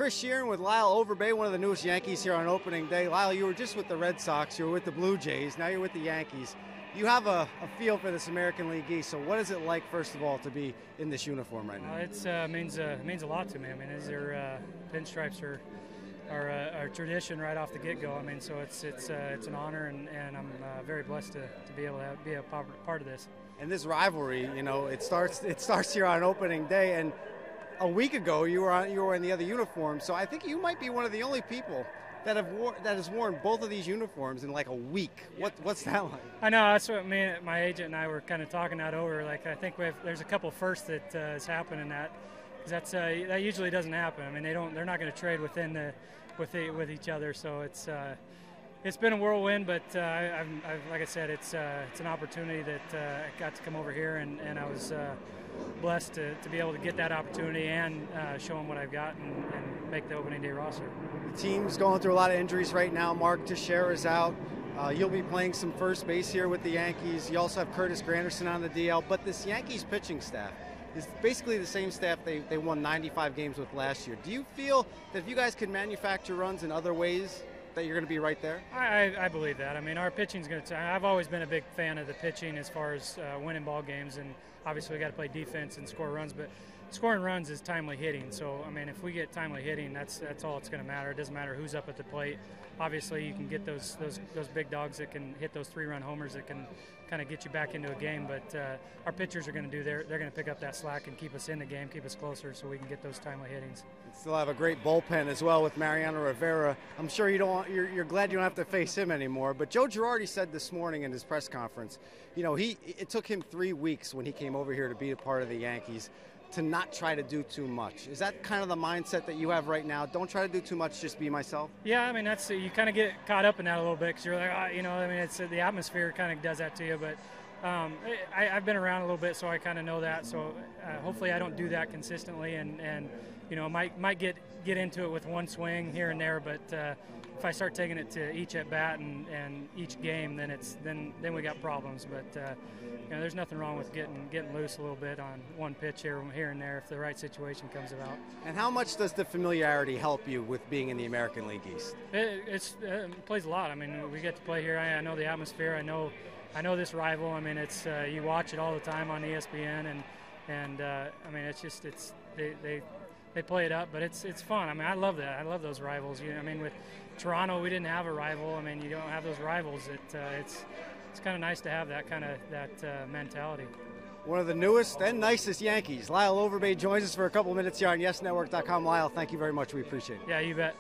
Chris Sheeran with Lyle Overbay, one of the newest Yankees here on opening day. Lyle, you were just with the Red Sox, you were with the Blue Jays, now you're with the Yankees. You have a feel for this American League East, so what is it like, first of all, to be in this uniform right now? It means a lot to me. I mean, these are pinstripes are tradition right off the get-go. I mean, so it's an honor, and I'm very blessed to be able to be a part of this. And this rivalry, you know, it starts here on opening day, and a week ago you were in the other uniform, so I think you might be one of the only people that has worn both of these uniforms in like a week. What's that like? I know, that's what my agent and I were kind of talking that over. Like, I think there's a couple firsts that has happened in that, because that usually doesn't happen. I mean, they're not going to trade with each other. So it's been a whirlwind, but like I said, it's an opportunity that I got to come over here, and I was blessed to be able to get that opportunity and show them what I've got and make the opening day roster. The team's going through a lot of injuries right now. Mark Teixeira is out. You'll be playing some first base here with the Yankees. You also have Curtis Granderson on the DL, but this Yankees pitching staff is basically the same staff they won 95 games with last year. Do you feel that if you guys can manufacture runs in other ways, that you're going to be right there? I believe that. I mean, our pitching's going to. I've always been a big fan of the pitching as far as winning ball games, and obviously we got to play defense and score runs. But scoring runs is timely hitting. So I mean, if we get timely hitting, that's all it's going to matter. It doesn't matter who's up at the plate. Obviously, you can get those big dogs that can hit those 3-run homers that can kind of get you back into a game. But our pitchers are going to do they're going to pick up that slack and keep us in the game, keep us closer, so we can get those timely hittings. You still have a great bullpen as well with Mariano Rivera. I'm sure you're glad you don't have to face him anymore. But Joe Girardi said this morning in his press conference, you know, it took him 3 weeks when he came over here to be a part of the Yankees to not try to do too much. Is that kind of the mindset that you have right now? Don't try to do too much, just be myself? Yeah, I mean, that's you kind of get caught up in that a little bit because you're like, you know, I mean, it's the atmosphere kind of does that to you. But I've been around a little bit, so I kind of know that. So hopefully I don't do that consistently, and you know, might get into it with one swing here and there. But if I start taking it to each at bat and each game, then we got problems. But you know, there's nothing wrong with getting loose a little bit on one pitch here and there if the right situation comes about. And how much does the familiarity help you with being in the American League East? It plays a lot. I mean, we get to play here. I know the atmosphere. I know this rival. I mean, it's you watch it all the time on ESPN, and I mean, they play it up, but it's fun. I mean, I love that. I love those rivals. I mean, with Toronto, we didn't have a rival. I mean, you don't have those rivals. It's kind of nice to have that kind of mentality. One of the newest and nicest Yankees, Lyle Overbay, joins us for a couple minutes here on YesNetwork.com. Lyle, thank you very much. We appreciate it. Yeah, you bet.